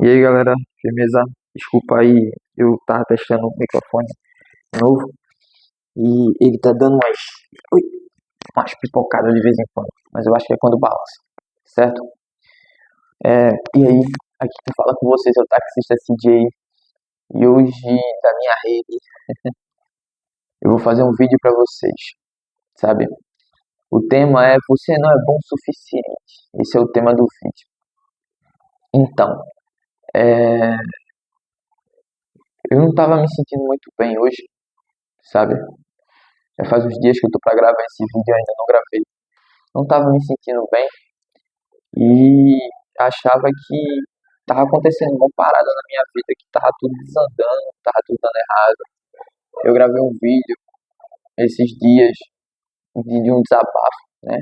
E aí galera, firmeza? Desculpa aí, eu tava testando o microfone novo e ele tá dando ui, umas pipocadas de vez em quando, mas eu acho que é quando balança, certo? E aí, aqui quem fala com vocês é o taxista CJ e hoje da minha rede eu vou fazer um vídeo pra vocês, sabe? O tema é Você não é bom o suficiente, esse é o tema do vídeo. Então, é, eu não tava me sentindo muito bem hoje, sabe? Já faz uns dias que eu tô pra gravar esse vídeo e ainda não gravei. Não tava me sentindo bem e achava que tava acontecendo uma parada na minha vida, que tava tudo desandando, tava tudo dando errado. Eu gravei um vídeo esses dias de um desabafo, né?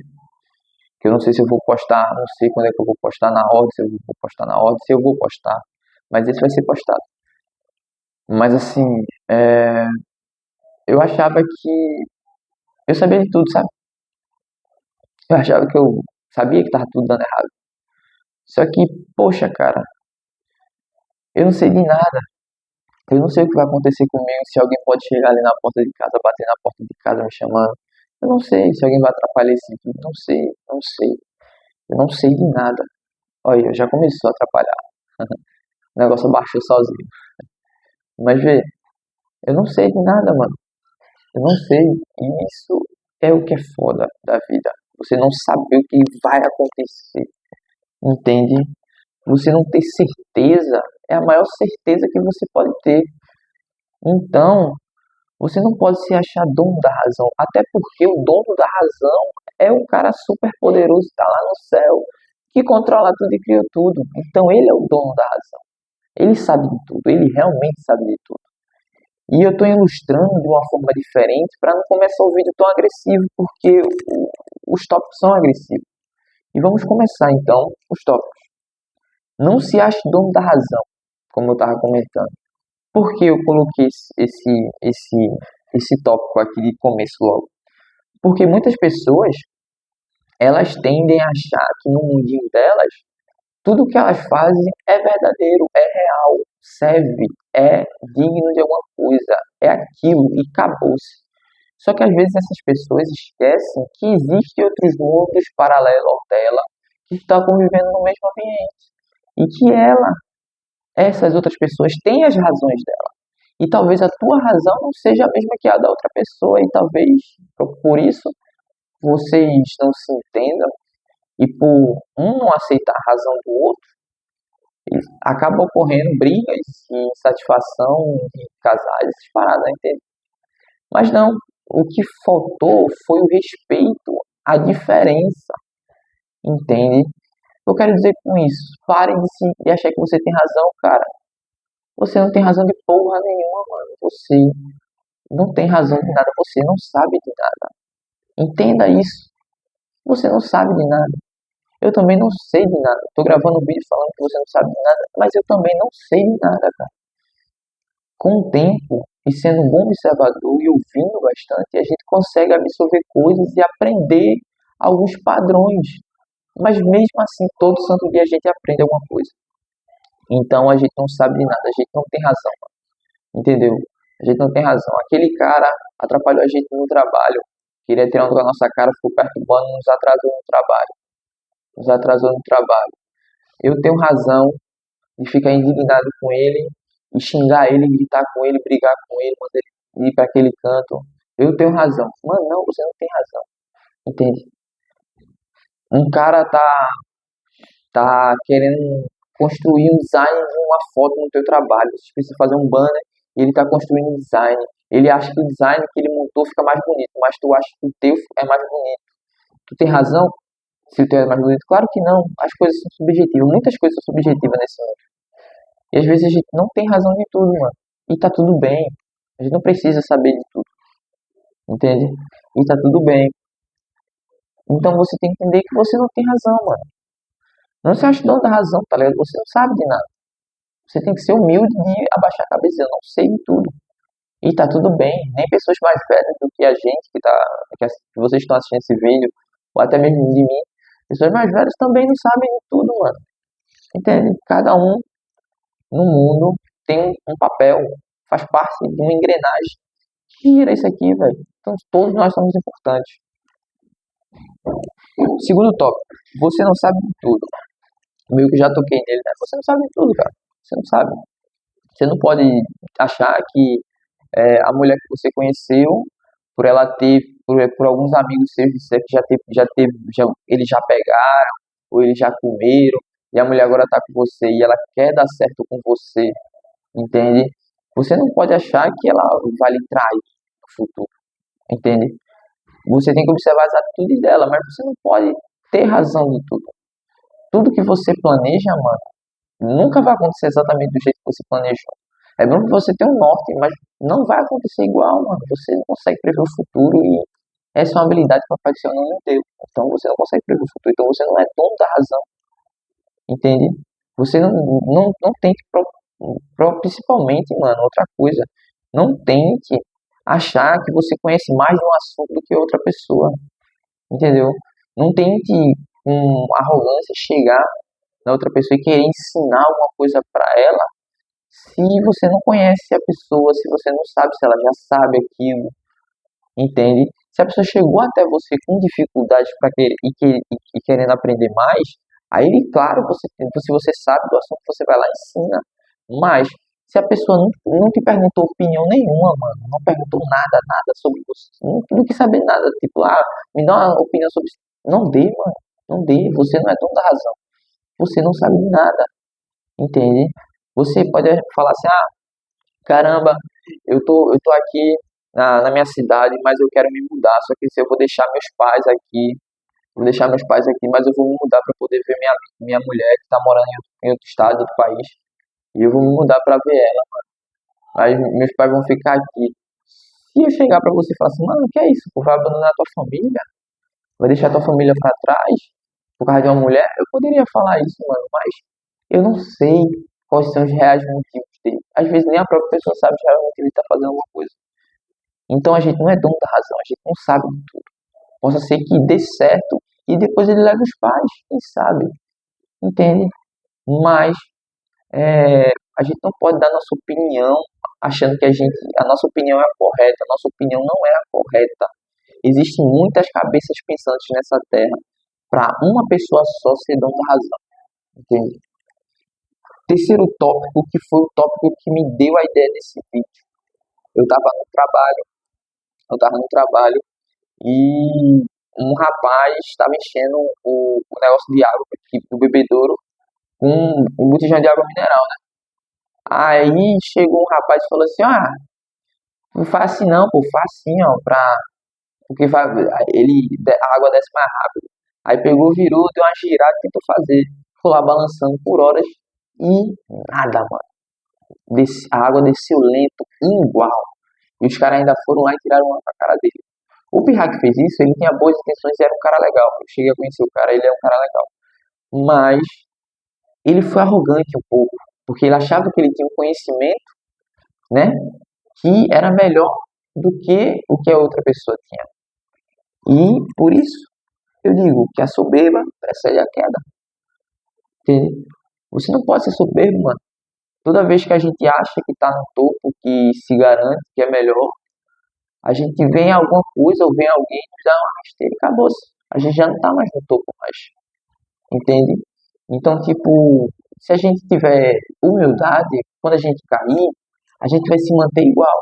Que eu não sei se eu vou postar, não sei quando é que eu vou postar na ordem, se eu vou postar na ordem, se eu vou postar, mas esse vai ser postado. Mas assim, é, eu achava que eu sabia de tudo, sabe? Eu achava que eu sabia que tava tudo dando errado. Só que, poxa, cara, eu não sei de nada. Eu não sei o que vai acontecer comigo, se alguém pode chegar ali na porta de casa, bater na porta de casa me chamando. Eu não sei se alguém vai atrapalhar esse vídeo. Não sei, não sei. Eu não sei de nada. Olha, já começou a atrapalhar. O negócio baixou sozinho. Mas vê, eu não sei de nada, mano. Eu não sei. E isso é o que é foda da vida. Você não saber o que vai acontecer. Entende? Você não ter certeza é a maior certeza que você pode ter. Então, você não pode se achar dono da razão, até porque o dono da razão é um cara super poderoso que está lá no céu, que controla tudo e criou tudo. Então ele é o dono da razão. Ele sabe de tudo, ele realmente sabe de tudo. E eu estou ilustrando de uma forma diferente para não começar o vídeo tão agressivo, porque os tópicos são agressivos. E vamos começar então os tópicos. Não se ache dono da razão, como eu estava comentando. Por que eu coloquei esse tópico aqui de começo logo? Porque muitas pessoas, elas tendem a achar que no mundinho delas, tudo que elas fazem é verdadeiro, é real, serve, é digno de alguma coisa, é aquilo e acabou-se. Só que às vezes essas pessoas esquecem que existem outros mundos paralelos ao dela que estão convivendo no mesmo ambiente. E que essas outras pessoas têm as razões dela. E talvez a tua razão não seja a mesma que a da outra pessoa, e talvez por isso vocês não se entendam, e por um não aceitar a razão do outro, acaba ocorrendo brigas e insatisfação de casais, essas paradas, entende? Mas não, o que faltou foi o respeito à diferença, entende? Eu quero dizer com isso, parem de achar que você tem razão, cara. Você não tem razão de porra nenhuma, mano. Você não tem razão de nada, você não sabe de nada. Entenda isso. Você não sabe de nada. Eu também não sei de nada. Tô gravando um vídeo falando que você não sabe de nada, mas eu também não sei de nada, cara. Com o tempo e sendo um bom observador e ouvindo bastante, a gente consegue absorver coisas e aprender alguns padrões. Mas mesmo assim, todo santo dia a gente aprende alguma coisa. Então a gente não sabe de nada, a gente não tem razão, entendeu? A gente não tem razão. Aquele cara atrapalhou a gente no trabalho, queria tirar onda com a nossa cara, ficou perturbando, nos atrasou no trabalho. Nos atrasou no trabalho. Eu tenho razão de ficar indignado com ele, e xingar ele, gritar com ele, brigar com ele, mandar ele ir para aquele canto. Eu tenho razão. Mano, não, você não tem razão. Entende? Um cara tá querendo construir um design de uma foto no teu trabalho. Você precisa fazer um banner e ele tá construindo um design. Ele acha que o design que ele montou fica mais bonito, mas tu acha que o teu é mais bonito. Tu tem razão? Se o teu é mais bonito? Claro que não. As coisas são subjetivas. Muitas coisas são subjetivas nesse mundo. E às vezes a gente não tem razão de tudo, mano. E tá tudo bem. A gente não precisa saber de tudo. Entende? E tá tudo bem. Então você tem que entender que você não tem razão, mano. Não se acha dono da razão, tá ligado? Você não sabe de nada. Você tem que ser humilde de abaixar a cabeça. Eu não sei de tudo. E tá tudo bem. Nem pessoas mais velhas do que a gente, que vocês estão assistindo esse vídeo, ou até mesmo de mim, pessoas mais velhas também não sabem de tudo, mano. Entende? Cada um no mundo tem um papel, faz parte de uma engrenagem que gira isso aqui, velho. Então todos nós somos importantes. Segundo tópico, você não sabe de tudo. Meio que já toquei nele, né? Você não sabe de tudo, cara. Você não sabe. Você não pode achar que a mulher que você conheceu, por ela ter, por alguns amigos seus disser que eles já pegaram, ou eles já comeram, e a mulher agora tá com você e ela quer dar certo com você, entende? Você não pode achar que ela vai lhe trair no futuro, entende? Você tem que observar as atitudes dela, mas você não pode ter razão de tudo. Tudo que você planeja, mano, nunca vai acontecer exatamente do jeito que você planejou. É bom que você tenha um norte, mas não vai acontecer igual, mano. Você não consegue prever o futuro e essa é uma habilidade que o Papai do Céu não lhe deu. Então você não consegue prever o futuro. Então você não é dono da razão, entende? Você não tente, principalmente, mano, outra coisa. Não tente achar que você conhece mais de um assunto do que outra pessoa, entendeu? Não tente com arrogância chegar na outra pessoa e querer ensinar alguma coisa para ela se você não conhece a pessoa, se você não sabe se ela já sabe aquilo, entende? Se a pessoa chegou até você com dificuldades para querer e querendo aprender mais, aí, claro, se você sabe do assunto, você vai lá e ensina. Mas se a pessoa não te perguntou opinião nenhuma, mano, não perguntou nada sobre você, não quis saber nada, tipo, me dá uma opinião sobre isso. Não dê, mano, não dê, você não é dono da razão. Você não sabe nada, entende? Você pode falar assim, caramba, eu tô aqui na minha cidade, mas eu quero me mudar, só que se eu vou deixar meus pais aqui, mas eu vou me mudar para poder ver minha mulher que está morando em outro estado, outro país, e eu vou me mudar para ver ela, aí meus pais vão ficar aqui. Se eu chegar para você e falar assim, mano, que é isso, pô, vai abandonar tua família, vai deixar tua família para trás, por causa de uma mulher, eu poderia falar isso, mano, mas eu não sei quais são os reais motivos dele. Às vezes nem a própria pessoa sabe os reais motivos de ele estar fazendo alguma coisa. Então a gente não é dono da razão, a gente não sabe de tudo. Possa ser que dê certo e depois ele leve os pais, quem sabe, entende? Mas a gente não pode dar nossa opinião achando que a nossa opinião é a correta, a nossa opinião não é a correta. Existem muitas cabeças pensantes nessa terra para uma pessoa só ser dono da razão, entende? Terceiro tópico, que foi o tópico que me deu a ideia desse vídeo. Eu estava no trabalho e um rapaz estava enchendo o negócio de água do bebedouro com um botijão de água mineral, né? Aí chegou um rapaz e falou assim, não faz assim não, pô, faz assim, ó, porque a água desce mais rápido. Aí pegou, virou, deu uma girada e tentou fazer. Ficou lá balançando por horas e nada, mano. A água desceu lento, igual. E os caras ainda foram lá e tiraram uma pra cara dele. O Pirra que fez isso, ele tinha boas intenções e era um cara legal. Eu cheguei a conhecer o cara, ele é um cara legal. Mas ele foi arrogante um pouco, porque ele achava que ele tinha um conhecimento, né, que era melhor do que o que a outra pessoa tinha. E por isso eu digo que a soberba precede a queda. Entende? Você não pode ser soberbo, mano. Toda vez que a gente acha que tá no topo, que se garante, que é melhor, a gente vem alguma coisa ou vem alguém e nos dá uma rasteira e acabou-se. A gente já não tá mais no topo mais. Entende? Então, tipo, se a gente tiver humildade, quando a gente cair, a gente vai se manter igual.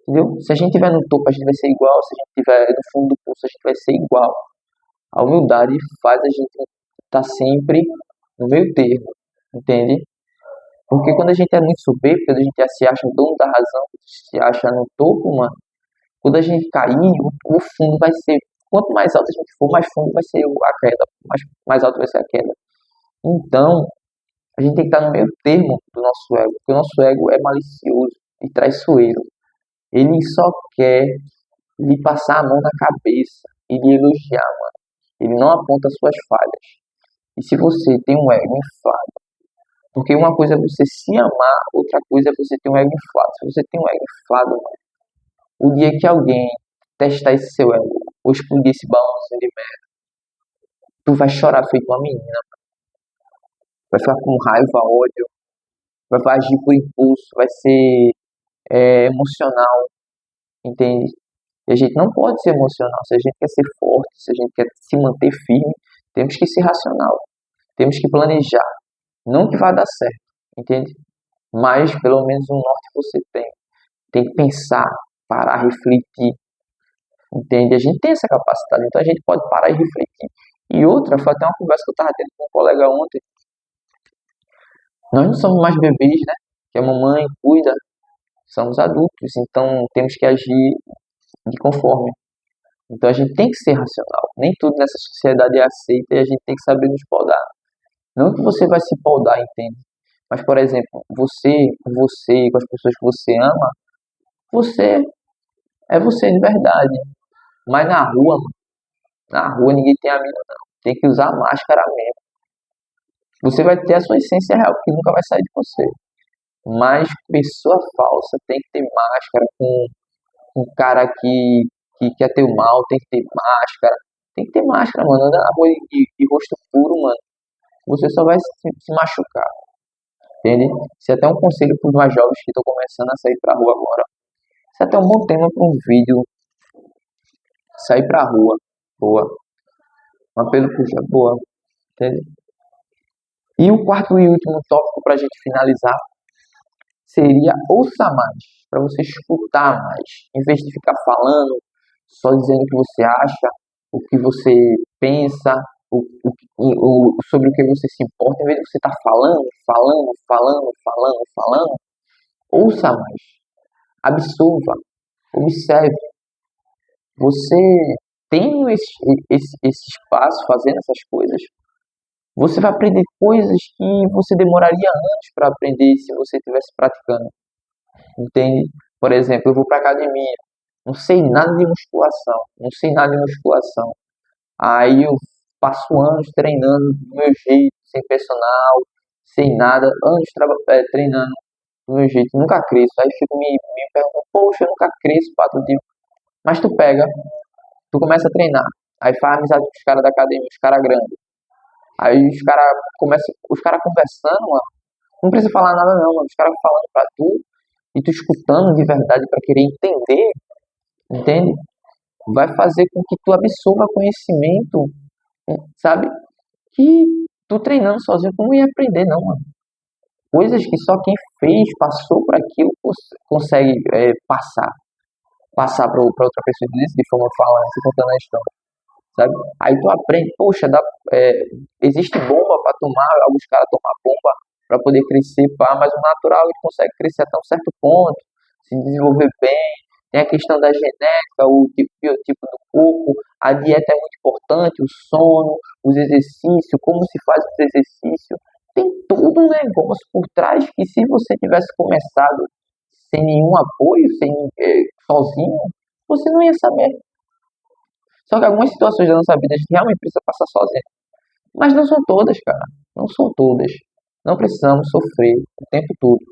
Entendeu? Se a gente estiver no topo, a gente vai ser igual. Se a gente estiver no fundo do poço, a gente vai ser igual. A humildade faz a gente estar sempre no meio termo. Entende? Porque quando a gente é muito soberbo, quando a gente já se acha o dono da razão, se acha no topo, mano, quando a gente cair, o fundo vai ser. Quanto mais alto a gente for, mais fundo vai ser a queda. Mais alto vai ser a queda. Então, a gente tem que estar no meio termo do nosso ego, porque o nosso ego é malicioso e traiçoeiro. Ele só quer lhe passar a mão na cabeça e lhe elogiar, mano. Ele não aponta suas falhas. E se você tem um ego inflado, porque uma coisa é você se amar, outra coisa é você ter um ego inflado. Se você tem um ego inflado, mano, o dia que alguém testar esse seu ego, ou explodir esse balãozinho de merda, tu vai chorar feito uma menina, vai ficar com raiva, ódio, vai agir por impulso, vai ser emocional, entende? E a gente não pode ser emocional. Se a gente quer ser forte, se a gente quer se manter firme, temos que ser racional. Temos que planejar. Não que vai dar certo, entende? Mas pelo menos um norte você tem. Tem que pensar, parar, refletir, entende? A gente tem essa capacidade, então a gente pode parar e refletir. E outra, foi até uma conversa que eu estava tendo com um colega ontem. Nós não somos mais bebês, né? Que a mamãe cuida, somos adultos, então temos que agir de conforme. Então a gente tem que ser racional. Nem tudo nessa sociedade é aceito e a gente tem que saber nos podar. Não que você vai se podar, entende? Mas, por exemplo, você, com as pessoas que você ama, você é você de verdade. Mas na rua ninguém tem amigo, não. Tem que usar máscara mesmo. Você vai ter a sua essência real, que nunca vai sair de você. Mas pessoa falsa tem que ter máscara com um cara que quer ter o mal, tem que ter máscara. Tem que ter máscara, mano. Anda na rua de rosto puro, mano. Você só vai se machucar. Entende? Isso é até um conselho para os mais jovens que estão começando a sair pra rua agora. Isso é até um bom tema para um vídeo. Sair pra rua. Boa. Um apelo puxa, boa. Entende? E o quarto e último tópico para a gente finalizar seria ouça mais, para você escutar mais, em vez de ficar falando, só dizendo o que você acha, o que você pensa, sobre o que você se importa, em vez de você estar falando, ouça mais, absorva, observe. Você tendo esse espaço, fazendo essas coisas, você vai aprender coisas que você demoraria anos para aprender se você estivesse praticando. Entende? Por exemplo, eu vou para academia, não sei nada de musculação, não sei nada de musculação. Aí eu passo anos treinando do meu jeito, sem personal, sem nada, anos treinando do meu jeito, nunca cresço. Aí fico me perguntando, poxa, eu nunca cresço, pato de. Mas tu pega, tu começa a treinar, aí faz amizade com os caras da academia, os caras grandes. Aí os caras conversando, mano, não precisa falar nada não, mano, os caras falando pra tu, e tu escutando de verdade para querer entender, entende? Vai fazer com que tu absorva conhecimento, sabe? Que tu treinando sozinho tu não ia aprender, não, mano. Coisas que só quem fez, passou por aquilo, consegue passar para outra pessoa de forma falando, se contando a história, sabe? Aí tu aprende, poxa, existe bomba para tomar, alguns caras tomam bomba para poder crescer, pá, mas o natural ele consegue crescer até um certo ponto, se desenvolver bem. Tem a questão da genética, o biotipo do corpo, a dieta é muito importante, o sono, os exercícios, como se faz os exercícios. Tem todo um negócio por trás que se você tivesse começado sem nenhum apoio, sozinho, você não ia saber. Só que algumas situações da nossa vida a gente realmente precisa passar sozinho. Mas não são todas, cara. Não são todas. Não precisamos sofrer o tempo todo.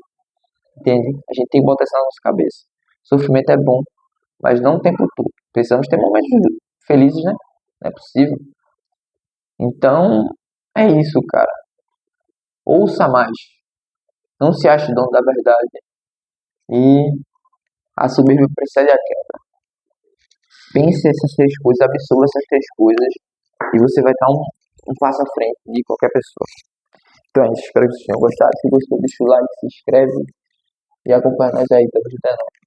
Entende? A gente tem que botar isso na nossa cabeça. Sofrimento é bom, mas não o tempo todo. Precisamos ter momentos felizes, né? Não é possível. Então, é isso, cara. Ouça mais. Não se ache dono da verdade. E a soberba precede a queda. Pense essas três coisas, absorva essas três coisas e você vai estar um passo à frente de qualquer pessoa. Então é isso, espero que vocês tenham gostado. Se gostou, deixa o like, se inscreve e acompanha nós aí. Tamo junto, é nóis.